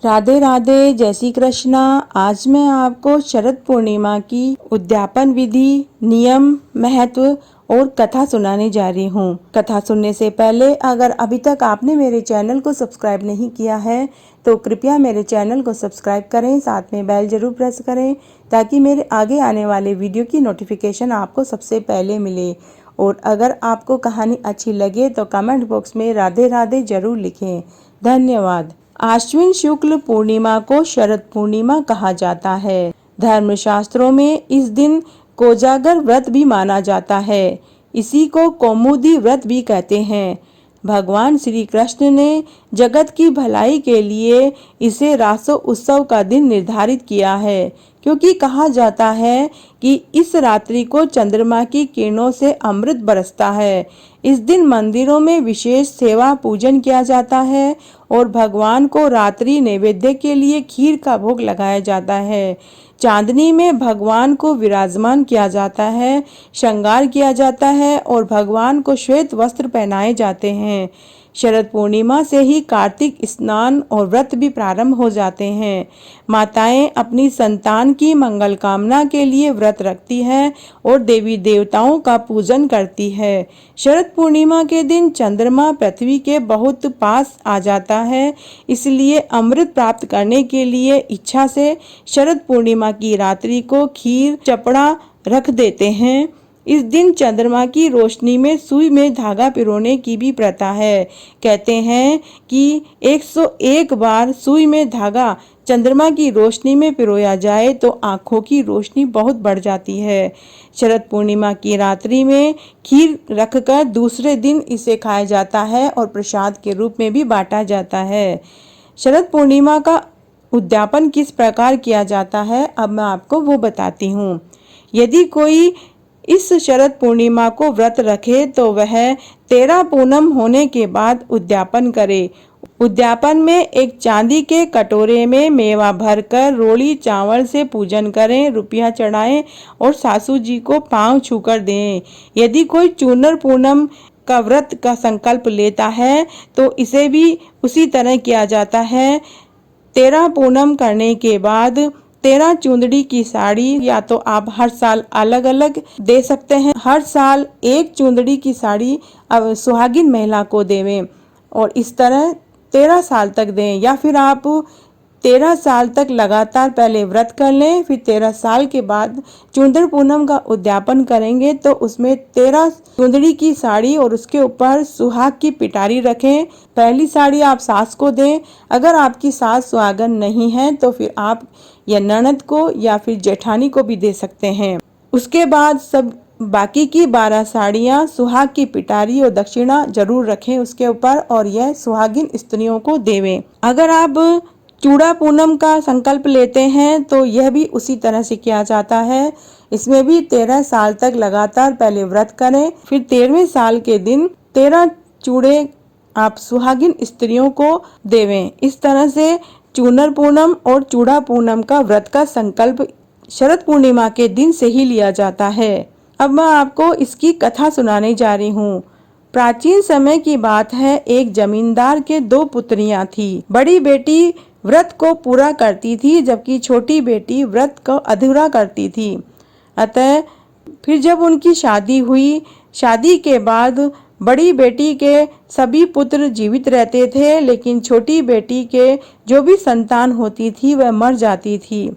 राधे राधे, जय श्री कृष्णा। आज मैं आपको शरद पूर्णिमा की उद्यापन विधि, नियम, महत्व और कथा सुनाने जा रही हूँ। कथा सुनने से पहले अगर अभी तक आपने मेरे चैनल को सब्सक्राइब नहीं किया है तो कृपया मेरे चैनल को सब्सक्राइब करें, साथ में बेल जरूर प्रेस करें ताकि मेरे आगे आने वाले वीडियो की नोटिफिकेशन आपको सबसे पहले मिले। और अगर आपको कहानी अच्छी लगे तो कमेंट बॉक्स में राधे राधे जरूर लिखें। धन्यवाद। आश्विन शुक्ल पूर्णिमा को शरद पूर्णिमा कहा जाता है। धर्मशास्त्रों में इस दिन कोजागर व्रत भी माना जाता है। इसी को कौमुदी व्रत भी कहते हैं। भगवान श्री कृष्ण ने जगत की भलाई के लिए इसे रासो उत्सव का दिन निर्धारित किया है, क्योंकि कहा जाता है कि इस रात्रि को चंद्रमा की किरणों से अमृत बरसता है। इस दिन मंदिरों में विशेष सेवा पूजन किया जाता है और भगवान को रात्रि नैवेद्य के लिए खीर का भोग लगाया जाता है। चांदनी में भगवान को विराजमान किया जाता है, श्रृंगार किया जाता है और भगवान को श्वेत वस्त्र पहनाए जाते हैं। शरद पूर्णिमा से ही कार्तिक स्नान और व्रत भी प्रारंभ हो जाते हैं। माताएं अपनी संतान की मंगल कामना के लिए व्रत रखती है और देवी देवताओं का पूजन करती है। शरद पूर्णिमा के दिन चंद्रमा पृथ्वी के बहुत पास आ जाता है, इसलिए अमृत प्राप्त करने के लिए इच्छा से शरद पूर्णिमा की रात्रि को खीर चपड़ा रख देते हैं। इस दिन चंद्रमा की रोशनी में सुई में धागा पिरोने की भी प्रथा है। कहते हैं कि 101 बार सुई में धागा चंद्रमा की रोशनी में पिरोया जाए तो आंखों की रोशनी बहुत बढ़ जाती है। शरद पूर्णिमा की रात्रि में खीर रखकर दूसरे दिन इसे खाया जाता है और प्रसाद के रूप में भी बांटा जाता है। शरद पूर्णिमा का उद्यापन किस प्रकार किया जाता है, अब मैं आपको वो बताती हूँ। यदि कोई इस शरद पूर्णिमा को व्रत रखे तो वह 13 पूनम होने के बाद उद्यापन करे। उद्यापन में एक चांदी के कटोरे में मेवा भरकर रोली चावल से पूजन करें, रुपया चढ़ाएं और सासू जी को पांव छूकर दें। यदि कोई चूनर पूनम का व्रत का संकल्प लेता है तो इसे भी उसी तरह किया जाता है। 13 पूनम करने के बाद 13 चुंदड़ी की साड़ी या तो आप हर साल अलग अलग दे सकते हैं। हर साल एक चुंदड़ी की साड़ी अब सुहागिन महिला को देवें और इस तरह 13 साल तक दें, या फिर आप 13 साल तक लगातार पहले व्रत कर लें, फिर 13 साल के बाद चुंदड़ पूनम का उद्यापन करेंगे तो उसमें 13 चुंदड़ी की साड़ी और उसके ऊपर सुहाग की पिटारी रखें। पहली साड़ी आप सास को दें। अगर आपकी सास सुहागन नहीं है तो फिर आप या ननद को या फिर जेठानी को भी दे सकते हैं। उसके बाद सब बाकी की 12 साड़ियाँ सुहाग की पिटारी और दक्षिणा जरूर रखें उसके ऊपर और यह सुहागिन स्त्रियों को देवें। अगर आप चूड़ा पूनम का संकल्प लेते हैं तो यह भी उसी तरह से किया जाता है। इसमें भी 13 साल तक लगातार पहले व्रत करें, फिर 13वें साल के दिन 13 चूड़े आप सुहागिन स्त्रियों को देवें। इस तरह से चूनर पूनम और चूड़ा पूनम का व्रत का संकल्प शरद पूर्णिमा के दिन से ही लिया जाता है। अब मैं आपको इसकी कथा सुनाने जा रही हूँ। प्राचीन समय की बात है, एक जमींदार के 2 पुत्रियां थी। बड़ी बेटी व्रत को पूरा करती थी जबकि छोटी बेटी व्रत को अधूरा करती थी। अतः फिर जब उनकी शादी हुई, शादी के बाद बड़ी बेटी के सभी पुत्र जीवित रहते थे, लेकिन छोटी बेटी के जो भी संतान होती थी वह मर जाती थी।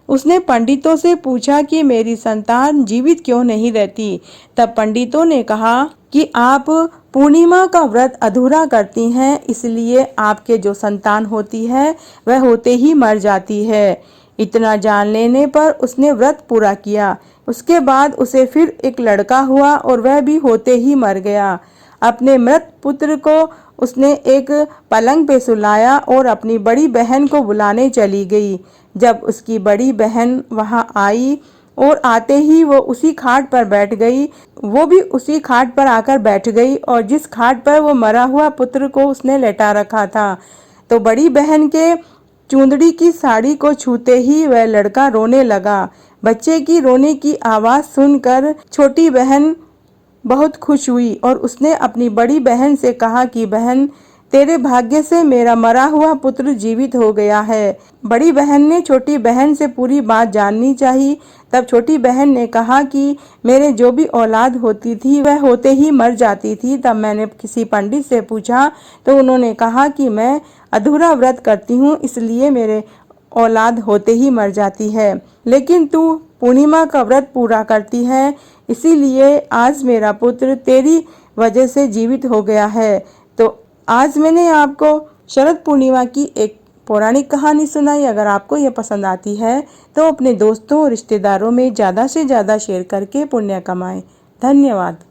उसने पंडितों से पूछा कि मेरी संतान जीवित क्यों नहीं रहती। तब पंडितों ने कहा कि आप पूर्णिमा का व्रत अधूरा करती हैं, इसलिए आपके जो संतान होती है वह होते ही मर जाती है। इतना जान लेने पर उसने व्रत पूरा किया। उसके बाद उसे फिर एक लड़का हुआ और वह भी होते ही मर गया। अपने मृत पुत्र को उसने एक पलंग पे सुलाया और अपनी बड़ी बहन को बुलाने चली गई। जब उसकी बड़ी बहन वहां आई और आते ही वो उसी खाट पर बैठ गई, वो भी उसी खाट पर आकर बैठ गई और जिस खाट पर वो मरा हुआ पुत्र को उसने लेटा रखा था। तो बड़ी बहन के चुंदड़ी की साड़ी को छूते ही वह लड़का रोने लगा। बच्चे की रोने की आवाज सुनकर छोटी बहन बहुत खुश हुई और उसने अपनी बड़ी बहन से कहा कि बहन, तेरे भाग्य से मेरा मरा हुआ पुत्र जीवित हो गया है। बड़ी बहन ने छोटी बहन से पूरी बात जाननी चाहिए। तब छोटी बहन ने कहा कि मेरे जो भी औलाद होती थी वह होते ही मर जाती थी। तब मैंने किसी पंडित से पूछा तो उन्होंने कहा कि मैं अधूरा व्रत करती हूँ, इसलिए मेरे औलाद होते ही मर जाती है, लेकिन तू पूर्णिमा का व्रत पूरा करती है, इसीलिए आज मेरा पुत्र तेरी वजह से जीवित हो गया है। तो आज मैंने आपको शरद पूर्णिमा की एक पौराणिक कहानी सुनाई। अगर आपको यह पसंद आती है तो अपने दोस्तों और रिश्तेदारों में ज़्यादा से ज़्यादा शेयर करके पुण्य कमाएं। धन्यवाद।